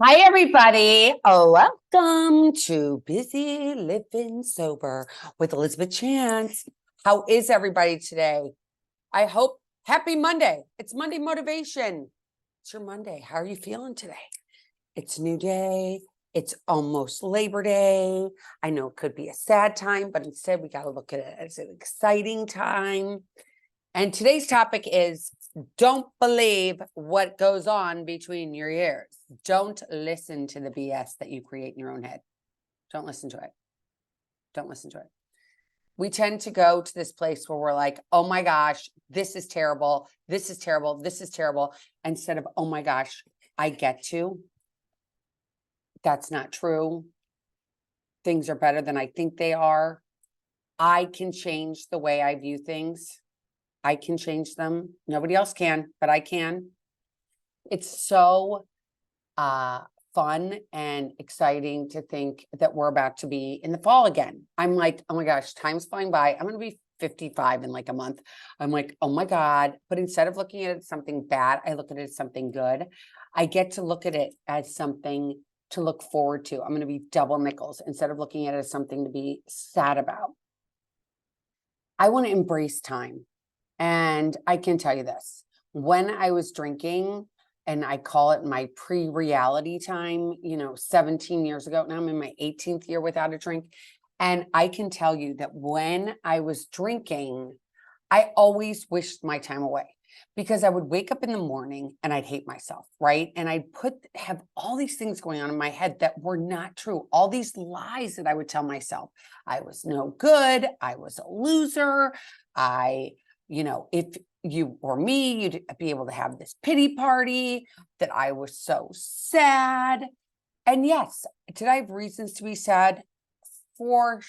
Hi, everybody. Welcome to Busy Living Sober with Elizabeth Chance. How is everybody today? I hope happy Monday. It's Monday motivation. It's your Monday. How are you feeling today? It's a new day. It's almost Labor Day. I know it could be a sad time, but instead we got to look at it as an exciting time. And today's topic is don't believe what goes on between your ears. Don't listen to the BS that you create in your own head. Don't listen to it. Don't listen to it. We tend to go to this place where we're like, oh my gosh, this is terrible. This is terrible. This is terrible. Instead of, oh my gosh, I get to. That's not true. Things are better than I think they are. I can change the way I view things. I can change them. Nobody else can, but I can. It's so fun and exciting to think that we're about to be in the fall again. I'm like, oh my gosh, time's flying by. I'm going to be 55 in like a month. I'm like, oh my God. But instead of looking at it as something bad, I look at it as something good. I get to look at it as something to look forward to. I'm going to be double nickels instead of looking at it as something to be sad about. I want to embrace time. And I can tell you this, when I was drinking, and I call it my pre-reality time, 17 years ago, now I'm in my 18th year without a drink. And I can tell you that when I was drinking, I always wished my time away because I would wake up in the morning and I'd hate myself, right? And I'd have all these things going on in my head that were not true. All these lies that I would tell myself. I was no good. I was a loser. If you or me, you'd be able to have this pity party, that I was so sad. And yes, did I have reasons to be sad? For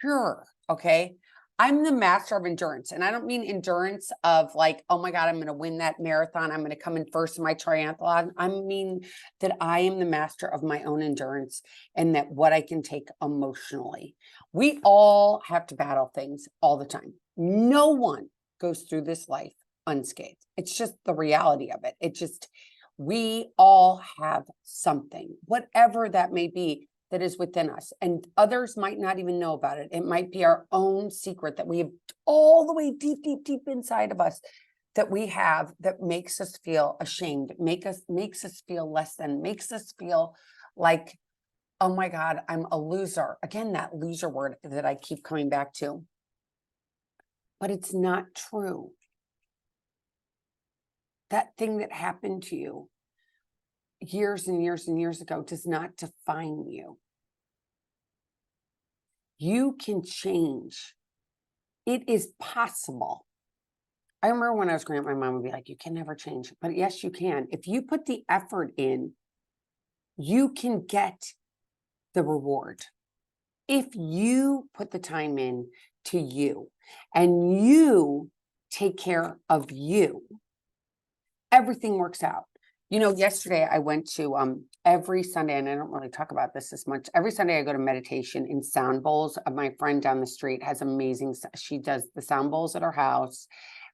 sure. Okay. I'm the master of endurance. And I don't mean endurance of like, oh my God, I'm going to win that marathon. I'm going to come in first in my triathlon. I mean that I am the master of my own endurance and that what I can take emotionally. We all have to battle things all the time. No one goes through this life unscathed. It's just the reality of it. We all have something, whatever that may be, that is within us, and others might not even know about it. It might be our own secret that we have all the way deep, deep, deep inside of us that we have that makes us feel ashamed, makes us feel less than, makes us feel like, oh my God, I'm a loser. Again, that loser word that I keep coming back to. But it's not true. That thing that happened to you years and years and years ago does not define you. You can change. It is possible. I remember when I was growing up, my mom would be like, you can never change. But yes, you can. If you put the effort in, you can get the reward. If you put the time in to you and you take care of you, everything works out. Yesterday I went to every Sunday, and I don't really talk about this as much. Every Sunday I go to meditation in sound bowls. My friend down the street has amazing, she does the sound bowls at her house,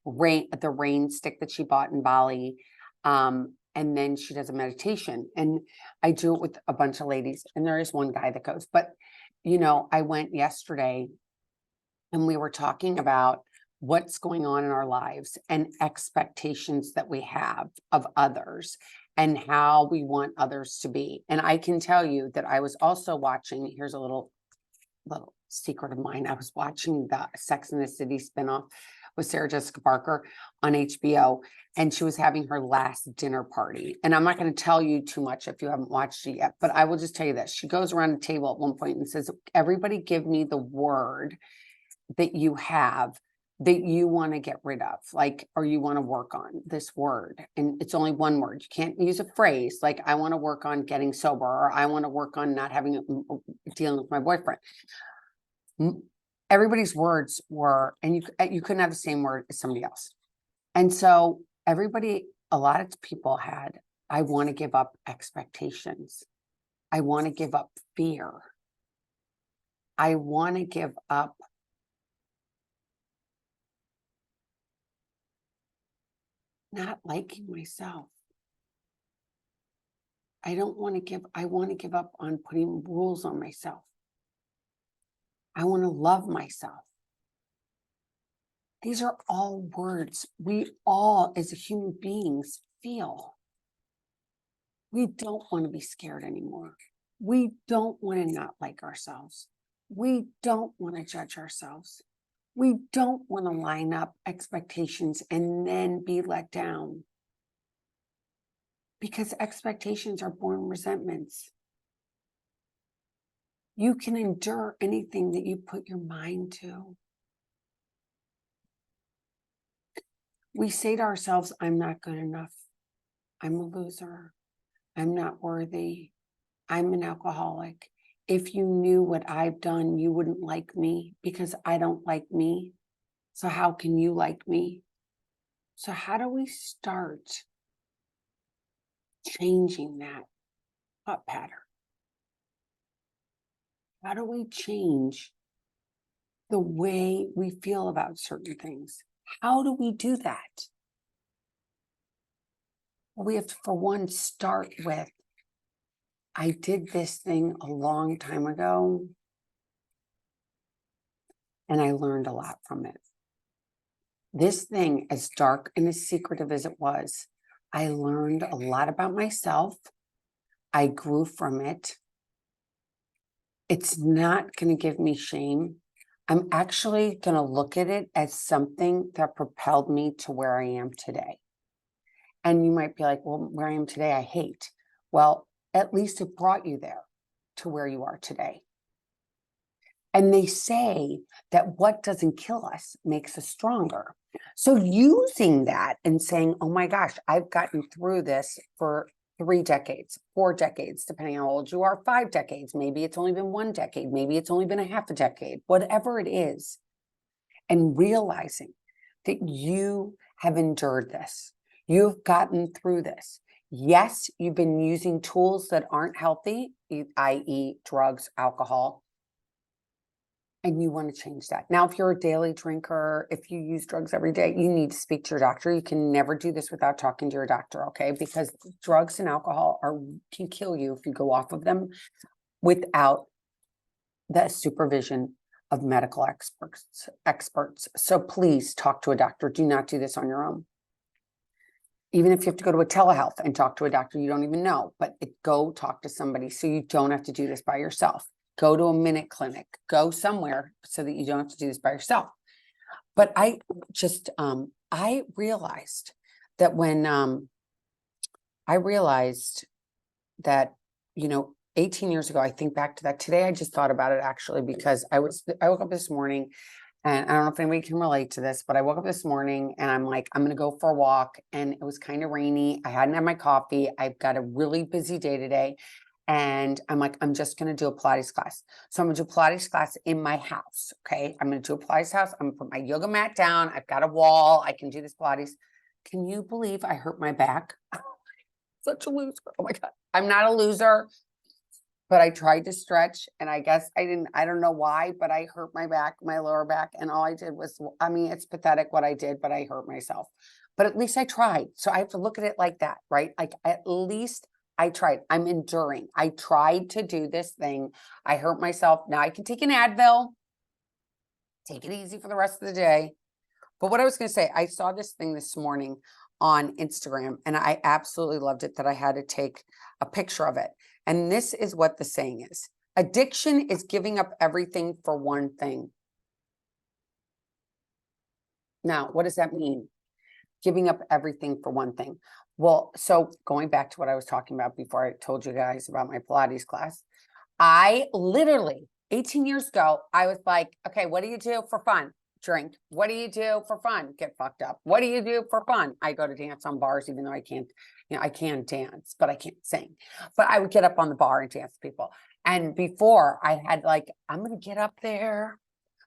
the rain stick that she bought in Bali. And then she does a meditation, and I do it with a bunch of ladies, and there is one guy that goes, but I went yesterday and we were talking about what's going on in our lives and expectations that we have of others and how we want others to be. And I can tell you that I was also watching, here's a little secret of mine. I was watching the Sex and the City spinoff with Sarah Jessica Parker on HBO, and she was having her last dinner party. And I'm not going to tell you too much if you haven't watched it yet, but I will just tell you this. She goes around the table at one point and says, everybody give me the word that you have that you want to get rid of, like, or you want to work on this word. And it's only one word. You can't use a phrase like, I want to work on getting sober, or I want to work on not having dealing with my boyfriend. Everybody's words were, and you couldn't have the same word as somebody else. And so a lot of people had, I want to give up expectations. I want to give up fear. I want to give up not liking myself. I want to give up on putting rules on myself. I want to love myself. These are all words we all, as human beings, feel. We don't want to be scared anymore. We don't want to not like ourselves. We don't want to judge ourselves. We don't want to line up expectations and then be let down. Because expectations are born resentments. You can endure anything that you put your mind to. We say to ourselves, I'm not good enough. I'm a loser. I'm not worthy. I'm an alcoholic. If you knew what I've done, you wouldn't like me because I don't like me. So how can you like me? So how do we start changing that thought pattern? How do we change the way we feel about certain things? How do we do that? Well, we have to, for one, start with, I did this thing a long time ago, and I learned a lot from it. This thing, as dark and as secretive as it was, I learned a lot about myself. I grew from it. It's not going to give me shame. I'm actually going to look at it as something that propelled me to where I am today. And you might be like, well, where I am today, I hate. Well, at least it brought you there to where you are today. And they say that what doesn't kill us makes us stronger. So using that and saying, oh my gosh, I've gotten through this for 3 decades, 4 decades, depending on how old you are, 5 decades, maybe it's only been 1 decade, maybe it's only been a half a decade, whatever it is, and realizing that you have endured this, you've gotten through this. Yes, you've been using tools that aren't healthy, i.e. drugs, alcohol, and you want to change that. Now, if you're a daily drinker, if you use drugs every day, you need to speak to your doctor. You can never do this without talking to your doctor, okay? Because drugs and alcohol can kill you if you go off of them without the supervision of medical experts. So please talk to a doctor. Do not do this on your own. Even if you have to go to a telehealth and talk to a doctor you don't even know, but go talk to somebody so you don't have to do this by yourself. Go to a minute clinic, go somewhere so that you don't have to do this by yourself. But I just, I realized that when, I realized that, 18 years ago, I think back to that today, I just thought about it actually, because I woke up this morning, and I don't know if anybody can relate to this, but I woke up this morning and I'm like, I'm going to go for a walk, and it was kind of rainy. I hadn't had my coffee. I've got a really busy day today. And I'm like, I'm just going to do a Pilates class. So I'm going to do a Pilates class in my house. Okay. I'm going to do a Pilates house. I'm going to put my yoga mat down. I've got a wall. I can do this Pilates. Can you believe I hurt my back? Such a loser. Oh my God. I'm not a loser, but I tried to stretch, and I guess I don't know why, but I hurt my back, my lower back. And all I did was, I mean, it's pathetic what I did, but I hurt myself. But at least I tried. So I have to look at it like that, right? Like, at least I tried. I'm enduring. I tried to do this thing. I hurt myself. Now I can take an Advil, take it easy for the rest of the day. But what I was going to say, I saw this thing this morning on Instagram, and I absolutely loved it that I had to take a picture of it. And this is what the saying is. Addiction is giving up everything for one thing. Now, what does that mean? Giving up everything for one thing. Well, so going back to what I was talking about before I told you guys about my Pilates class, I literally 18 years ago, I was like, okay, what do you do for fun? Drink. What do you do for fun? Get fucked up. What do you do for fun? I go to dance on bars, even though I can't, I can dance, but I can't sing. But I would get up on the bar and dance with people. And before, I had like, I'm going to get up there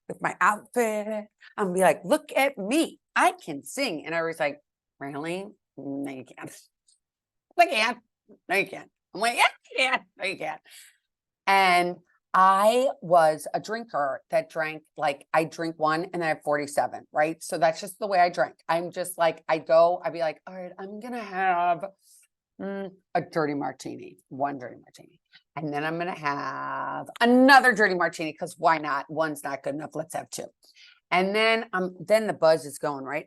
with my outfit. I'm gonna be like, look at me. I can sing. And I was like, really? No, you can't. I can't. No, you can't. I'm like, yeah, you can. No, you can't. And I was a drinker that drank, like, I drink one and then I have 47, right? So that's just the way I drank. I'm just like, I'd be like, all right, I'm gonna have a dirty martini, one dirty martini. And then I'm going to have another dirty martini because why not? One's not good enough. Let's have two. And then the buzz is going, right?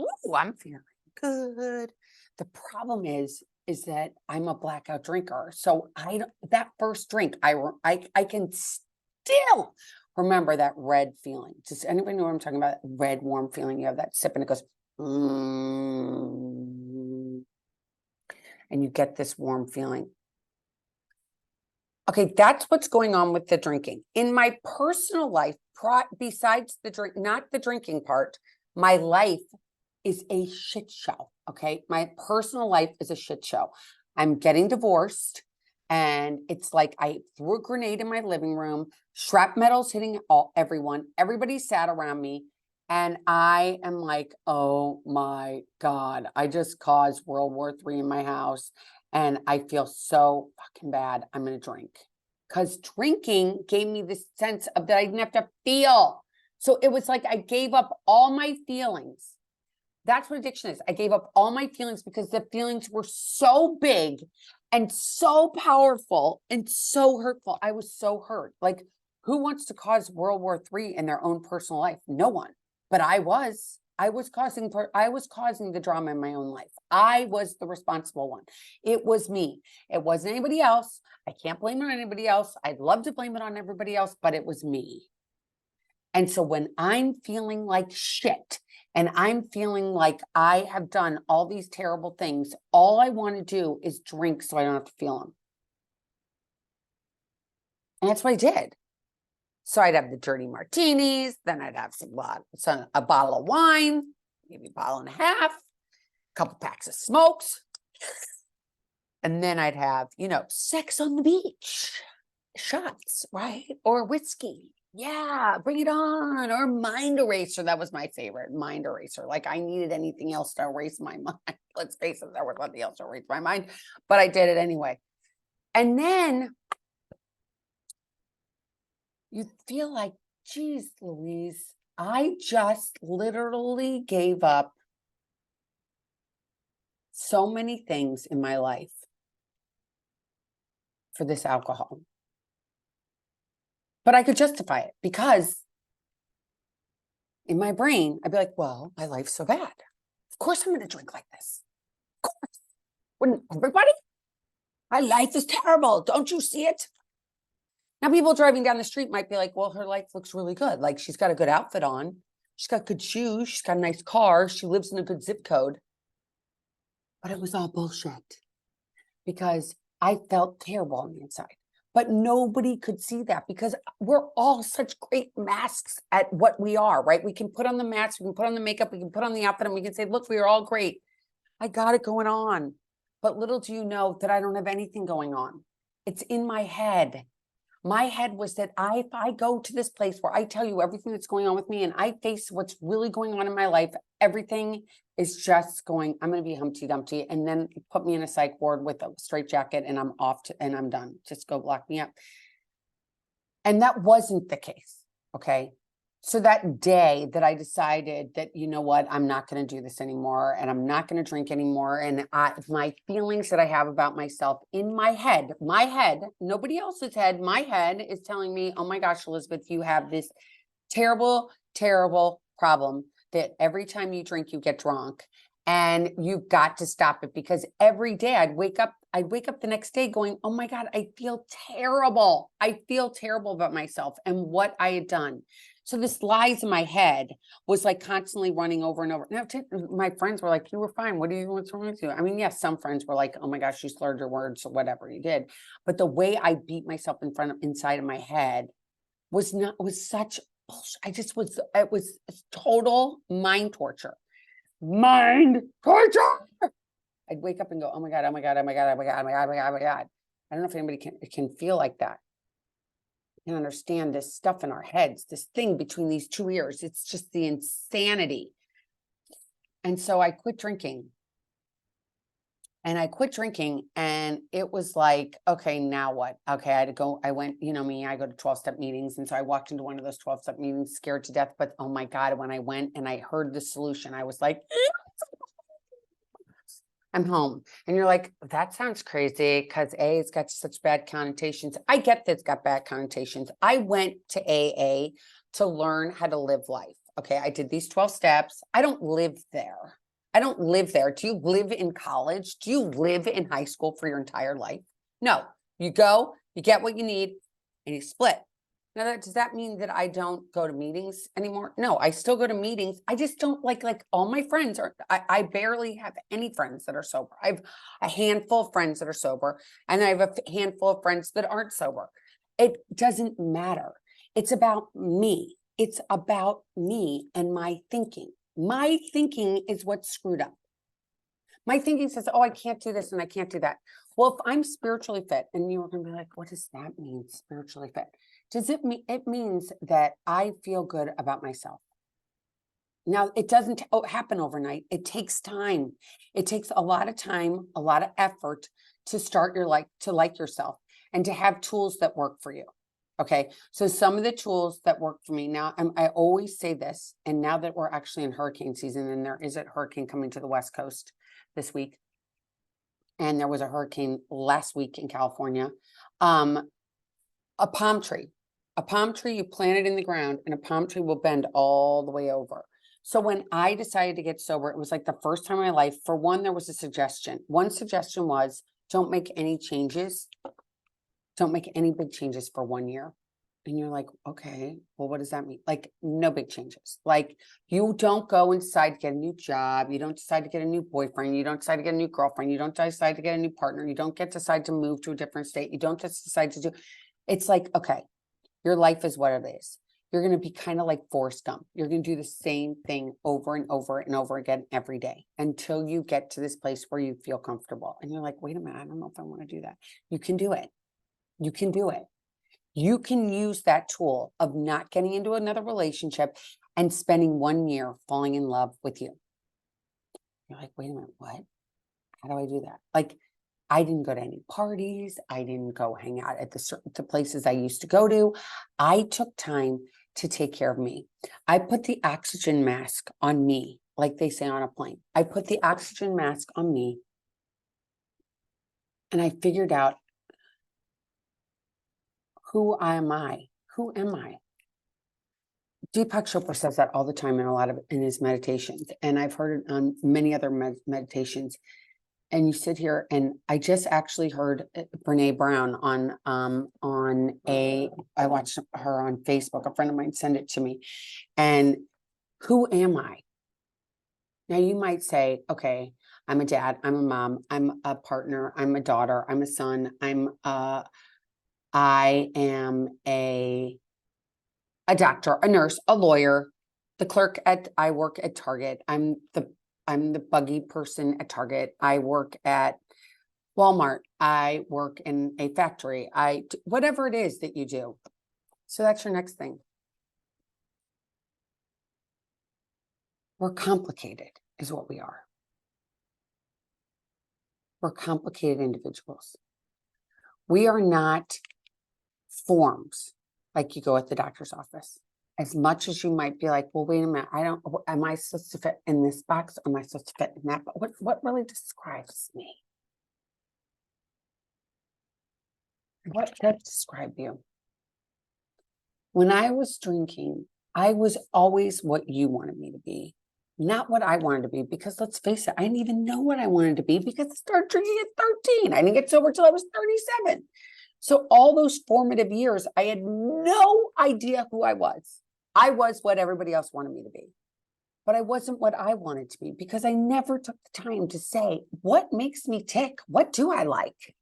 Ooh, I'm feeling good. The problem is that I'm a blackout drinker. So that first drink, I can still remember that red feeling. Does anybody know what I'm talking about? Red, warm feeling. You have that sip and it goes, and you get this warm feeling. Okay, that's what's going on with the drinking. In my personal life, besides the drink, not the drinking part, my life is a shit show. Okay, my personal life is a shit show. I'm getting divorced, and it's like I threw a grenade in my living room. Shrapnel's hitting everyone. Everybody sat around me, and I am like, oh my God, I just caused World War III in my house. And I feel so fucking bad. I'm going to drink. Because drinking gave me this sense of that I didn't have to feel. So it was like I gave up all my feelings. That's what addiction is. I gave up all my feelings because the feelings were so big and so powerful and so hurtful. I was so hurt. Like, who wants to cause World War III in their own personal life? No one. But I was causing the drama in my own life. I was the responsible one. It was me. It wasn't anybody else. I can't blame it on anybody else. I'd love to blame it on everybody else, but it was me. And so when I'm feeling like shit and I'm feeling like I have done all these terrible things, all I want to do is drink so I don't have to feel them. And that's what I did. So I'd have the dirty martinis, then I'd have a bottle of wine, maybe a bottle and a half, a couple packs of smokes. And then I'd have, sex on the beach, shots, right? Or whiskey. Yeah, bring it on. Or mind eraser. That was my favorite, mind eraser. Like I needed anything else to erase my mind. Let's face it, there was nothing else to erase my mind, but I did it anyway. And then you feel like, geez, Louise, I just literally gave up so many things in my life for this alcohol. But I could justify it because in my brain, I'd be like, well, my life's so bad. Of course I'm going to drink like this. Of course. Wouldn't everybody? My life is terrible. Don't you see it? Now, people driving down the street might be like, well, her life looks really good. Like she's got a good outfit on. She's got good shoes. She's got a nice car. She lives in a good zip code. But it was all bullshit because I felt terrible on the inside. But nobody could see that because we're all such great masks at what we are, right? We can put on the mask, we can put on the makeup, we can put on the outfit, and we can say, look, we are all great. I got it going on. But little do you know that I don't have anything going on. It's in my head. My head was that if I go to this place where I tell you everything that's going on with me and I face what's really going on in my life, everything is just going, I'm going to be Humpty Dumpty, and then put me in a psych ward with a straitjacket and I'm off and I'm done. Just go lock me up. And that wasn't the case. Okay. So that day that I decided that, you know what, I'm not going to do this anymore and I'm not going to drink anymore. And my feelings that I have about myself in my head, nobody else's head, my head is telling me, oh my gosh, Elizabeth, you have this terrible, terrible problem that every time you drink, you get drunk and you've got to stop it because every day I'd wake up the next day going, oh my God, I feel terrible. I feel terrible about myself and what I had done. So this lies in my head was like constantly running over and over. Now, my friends were like, you were fine. What's wrong with you? I mean, yes, some friends were like, oh my gosh, you slurred your words or whatever you did. But the way I beat myself inside of my head was such bullshit. It was total mind torture. Mind torture. I'd wake up and go, oh my God, oh my God, oh my God, oh my God, oh my God, oh my God, oh my God. I don't know if anybody can feel like that. And understand this stuff in our heads, this thing between these two ears. It's just the insanity. And so I quit drinking. And it was like, okay, now what? Okay, I went, I go to 12-step meetings. And so I walked into one of those 12-step meetings scared to death. But oh my God, when I went and I heard the solution, I was like, I'm home. And you're like, that sounds crazy because A, it's got such bad connotations. I get that it's got bad connotations. I went to AA to learn how to live life. Okay. I did these 12 steps. I don't live there. I don't live there. Do you live in college? Do you live in high school for your entire life? No. You go, you get what you need, and you split. Now, does that mean that I don't go to meetings anymore? No, I still go to meetings. I just don't like all my friends are, I barely have any friends that are sober. I have a handful of friends that are sober, and I have a handful of friends that aren't sober. It doesn't matter. It's about me. It's about me and my thinking. My thinking is what's screwed up. My thinking says, oh, I can't do this and I can't do that. Well, if I'm spiritually fit, and you're going to be like, what does that mean, spiritually fit? Does it mean, it means that I feel good about myself. Now, it doesn't happen overnight. It takes time. It takes a lot of time, a lot of effort to start your life, to like yourself and to have tools that work for you. Okay. So some of the tools that work for me now, I always say this, and now that we're actually in hurricane season and there is a hurricane coming to the West Coast this week, and there was a hurricane last week in California, a palm tree, you plant it in the ground and a palm tree will bend all the way over. So when I decided to get sober, it was like the first time in my life. For one, there was a suggestion. One suggestion was, don't make any changes. Don't make any big changes for 1 year. And you're like, okay, well, what does that mean? Like, no big changes. Like, you don't go and decide to get a new job. You don't decide to get a new boyfriend. You don't decide to get a new girlfriend. You don't decide to get a new partner. You don't decide to move to a different state. You don't just decide to do. It's like, okay, your life is what it is. You're going to be kind of like Forrest Gump. You're going to do the same thing over and over and over again every day until you get to this place where you feel comfortable. And you're like, wait a minute, I don't know if I want to do that. You can do it. You can do it. You can use that tool of not getting into another relationship and spending 1 year falling in love with you. You're like, wait a minute, what? How do I do that? Like, I didn't go to any parties. I didn't go hang out at the places I used to go to. I took time to take care of me. I put the oxygen mask on me, like they say on a plane. I put the oxygen mask on me, and I figured out, who am I? Who am I? Deepak Chopra says that all the time in his meditations, and I've heard it on many other meditations. And you sit here, and I just actually heard Brene Brown I watched her on Facebook. A friend of mine sent it to me. And who am I? Now you might say, okay, I'm a dad, I'm a mom, I'm a partner, I'm a daughter, I'm a son, I am a doctor, a nurse, a lawyer, I work at Target. I'm the buggy person at Target. I work at Walmart. I work in a factory. Whatever it is that you do. So that's your next thing. We're complicated is what we are. We're complicated individuals. We are not forms like you go at the doctor's office. As much as you might be like, well, wait a minute, am I supposed to fit in this box? Am I supposed to fit in that? But what really describes me? What does describe you? When I was drinking, I was always what you wanted me to be, not what I wanted to be, because let's face it, I didn't even know what I wanted to be because I started drinking at 13. I didn't get sober till I was 37. So all those formative years, I had no idea who I was. I was what everybody else wanted me to be, but I wasn't what I wanted to be because I never took the time to say, what makes me tick? What do I like?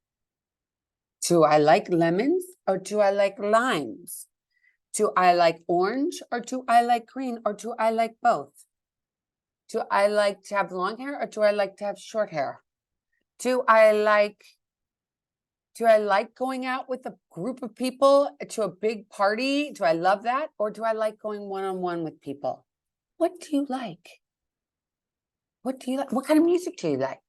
Do I like lemons or do I like limes? Do I like orange or do I like green or do I like both? Do I like to have long hair or do I like to have short hair? Do I like going out with a group of people to a big party? Do I love that? Or do I like going one-on-one with people? What do you like? What do you like? What kind of music do you like?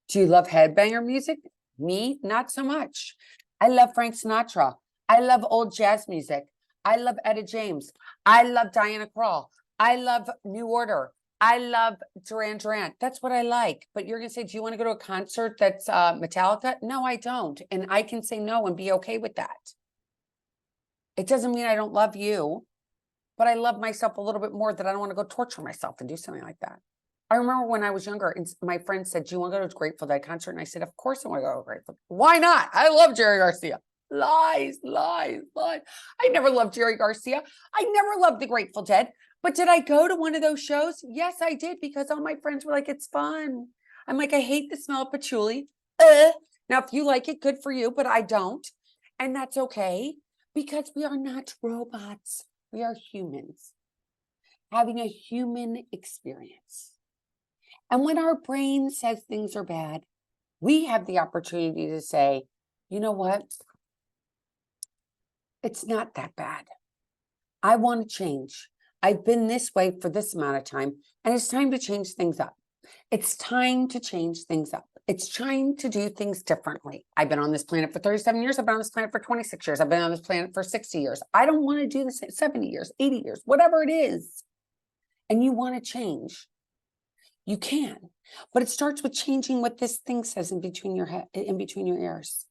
Do you love headbanger music? Me, not so much. I love Frank Sinatra. I love old jazz music. I love Etta James. I love Diana Krall. I love New Order. I love Duran Duran. That's what I like. But you're going to say, do you want to go to a concert that's Metallica? No, I don't. And I can say no and be okay with that. It doesn't mean I don't love you, but I love myself a little bit more that I don't want to go torture myself and do something like that. I remember when I was younger and my friend said, do you want to go to a Grateful Dead concert? And I said, of course I want to go to a Grateful Dead. Why not? I love Jerry Garcia. Lies, lies, lies. I never loved Jerry Garcia. I never loved the Grateful Dead. But did I go to one of those shows? Yes, I did, because all my friends were like, it's fun. I'm like, I hate the smell of patchouli. Now, if you like it, good for you, but I don't. And that's okay, because we are not robots. We are humans having a human experience. And when our brain says things are bad, we have the opportunity to say, you know what? It's not that bad. I want to change. I've been this way for this amount of time, and it's time to change things up. It's time to change things up. It's time to do things differently. I've been on this planet for 37 years. I've been on this planet for 26 years. I've been on this planet for 60 years. I don't want to do this 70 years, 80 years, whatever it is. And you want to change. You can, but it starts with changing what this thing says in between your head, in between your ears.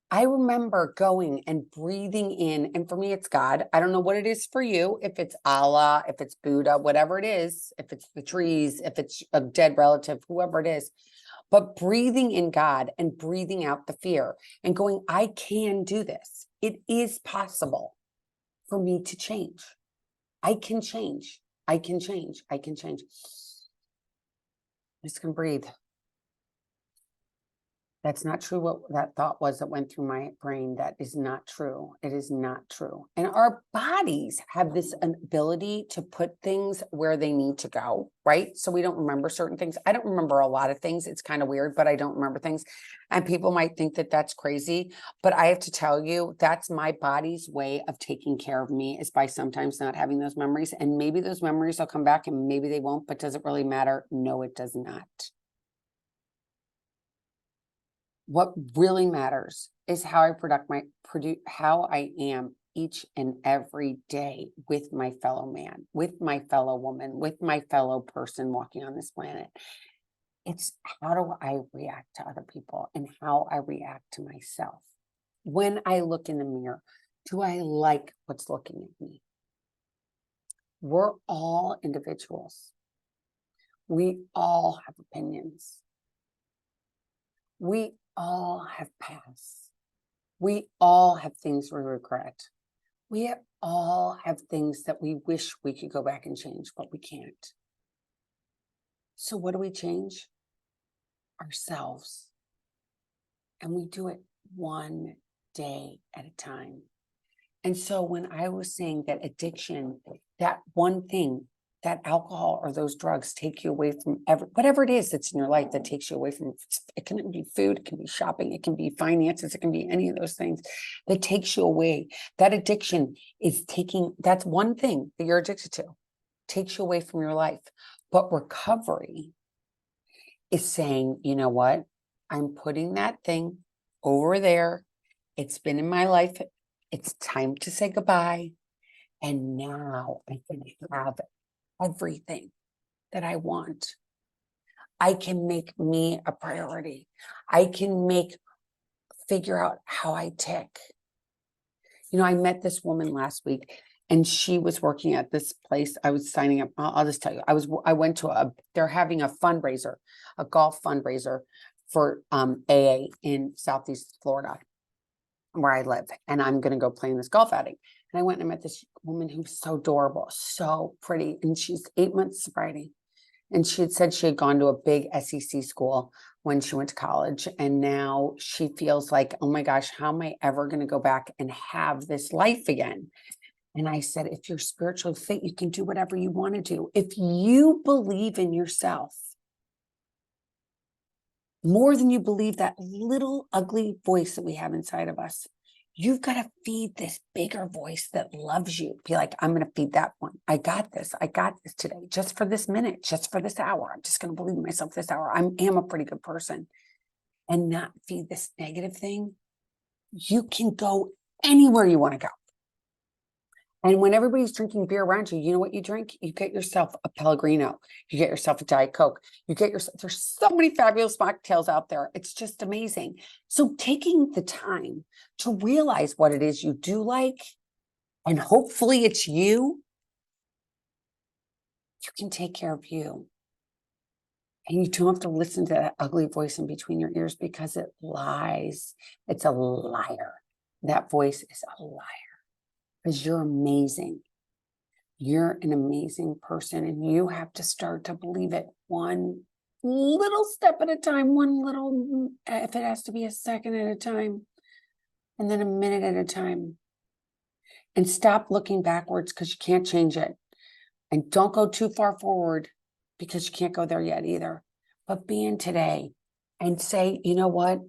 I remember going and breathing in, and for me, it's God. I don't know what it is for you, if it's Allah, if it's Buddha, whatever it is, if it's the trees, if it's a dead relative, whoever it is, but breathing in God and breathing out the fear and going, I can do this. It is possible for me to change. I can change. I can change. I can change. I'm just going to breathe. That's not true. What that thought was that went through my brain. That is not true. It is not true. And our bodies have this ability to put things where they need to go, right? So we don't remember certain things. I don't remember a lot of things. It's kind of weird, but I don't remember things. And people might think that that's crazy, but I have to tell you, that's my body's way of taking care of me, is by sometimes not having those memories. And maybe those memories will come back and maybe they won't, but does it really matter? No, it does not. What really matters is how I how I am each and every day with my fellow man, with my fellow woman, with my fellow person walking on this planet. It's how do I react to other people and how I react to myself. When I look in the mirror, do I like what's looking at me? We're all individuals. We all have opinions. We all have pasts. We all have things we regret. We all have things that we wish we could go back and change, but we can't. So what do we change? Ourselves. And we do it one day at a time. And so when I was saying that addiction, that one thing, that alcohol or those drugs take you away from whatever it is that's in your life that takes you away from, it can be food, it can be shopping, it can be finances, it can be any of those things that takes you away. That addiction is that's one thing that you're addicted to, takes you away from your life. But recovery is saying, you know what? I'm putting that thing over there. It's been in my life. It's time to say goodbye. And now I can have everything that I want. I can make me a priority. I can figure out how I tick. You know, I met this woman last week and she was working at this place. I was signing up. I'll just tell you, I went to they're having a fundraiser, a golf fundraiser for AA in Southeast Florida, where I live. And I'm going to go play in this golf outing. And I went and I met this woman who's so adorable, so pretty. And she's 8 months sobriety. And she had said she had gone to a big SEC school when she went to college. And now she feels like, oh my gosh, how am I ever going to go back and have this life again? And I said, if you're spiritually fit, you can do whatever you want to do. If you believe in yourself more than you believe that little ugly voice that we have inside of us, you've got to feed this bigger voice that loves you. Be like, I'm going to feed that one. I got this. I got this today, just for this minute, just for this hour. I'm just going to believe in myself this hour. I am a pretty good person, and not feed this negative thing. You can go anywhere you want to go. And when everybody's drinking beer around you, you know what you drink? You get yourself a Pellegrino. You get yourself a Diet Coke. You get yourself, there's so many fabulous mocktails out there. It's just amazing. So taking the time to realize what it is you do like, and hopefully it's you can take care of you. And you don't have to listen to that ugly voice in between your ears because it lies. It's a liar. That voice is a liar because you're amazing. You're an amazing person and you have to start to believe it one little step at a time, one little, if it has to be a second at a time, and then a minute at a time. And stop looking backwards because you can't change it. And don't go too far forward because you can't go there yet either. But be in today and say, you know what?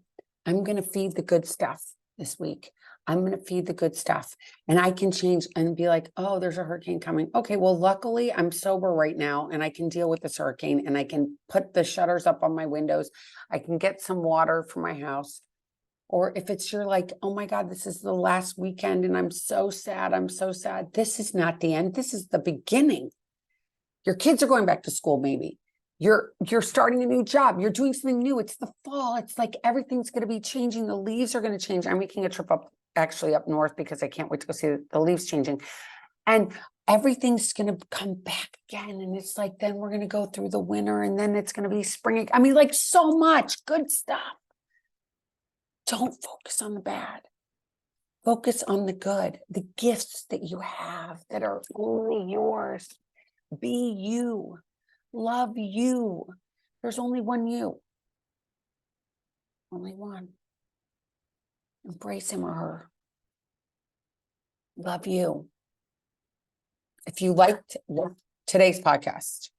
I'm going to feed the good stuff this week. I'm going to feed the good stuff. And I can change and be like, oh, there's a hurricane coming. Okay, well, luckily I'm sober right now and I can deal with this hurricane and I can put the shutters up on my windows. I can get some water for my house. Or if it's you're like, oh my God, this is the last weekend and I'm so sad. I'm so sad. This is not the end. This is the beginning. Your kids are going back to school, maybe. You're starting a new job. You're doing something new. It's the fall. It's like everything's going to be changing. The leaves are going to change. I'm making a trip up north because I can't wait to go see the leaves changing. And everything's going to come back again. And it's like, then we're going to go through the winter and then it's going to be spring. I mean, like so much good stuff. Don't focus on the bad. Focus on the good, the gifts that you have that are only yours. Be you. Love you. There's only one you. Only one. Embrace him or her. Love you. If you liked today's podcast,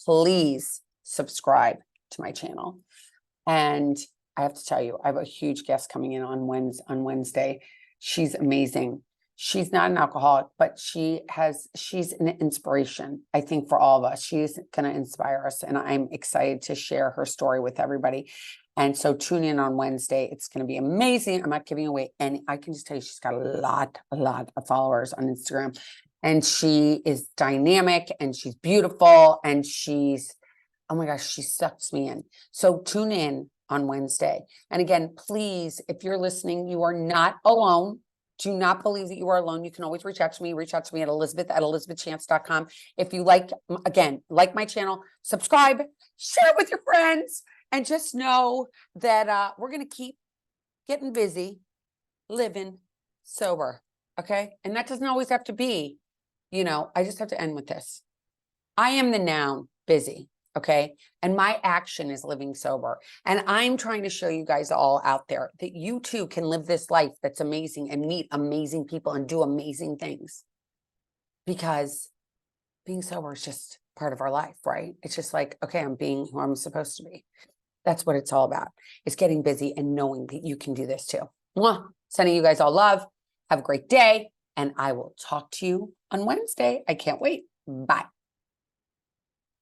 please subscribe to my channel. And I have to tell you, I have a huge guest coming in on Wednesday. She's amazing. She's not an alcoholic, but she's an inspiration, I think, for all of us. She's going to inspire us. And I'm excited to share her story with everybody. And so tune in on Wednesday. It's going to be amazing. I'm not giving away any. I can just tell you she's got a lot of followers on Instagram. And she is dynamic and she's beautiful. And she's, oh my gosh, she sucks me in. So tune in on Wednesday. And again, please, if you're listening, you are not alone. Do not believe that you are alone. You can always reach out to me. Reach out to me at elizabeth@elizabethchance.com. If you like my channel, subscribe, share it with your friends, and just know that we're going to keep getting busy, living sober. Okay. And that doesn't always have to be, I just have to end with this. I am the noun busy. Okay. And my action is living sober. And I'm trying to show you guys all out there that you too can live this life that's amazing and meet amazing people and do amazing things. Because being sober is just part of our life, right? It's just like, okay, I'm being who I'm supposed to be. That's what it's all about. It's getting busy and knowing that you can do this too. Mwah. Sending you guys all love. Have a great day. And I will talk to you on Wednesday. I can't wait. Bye.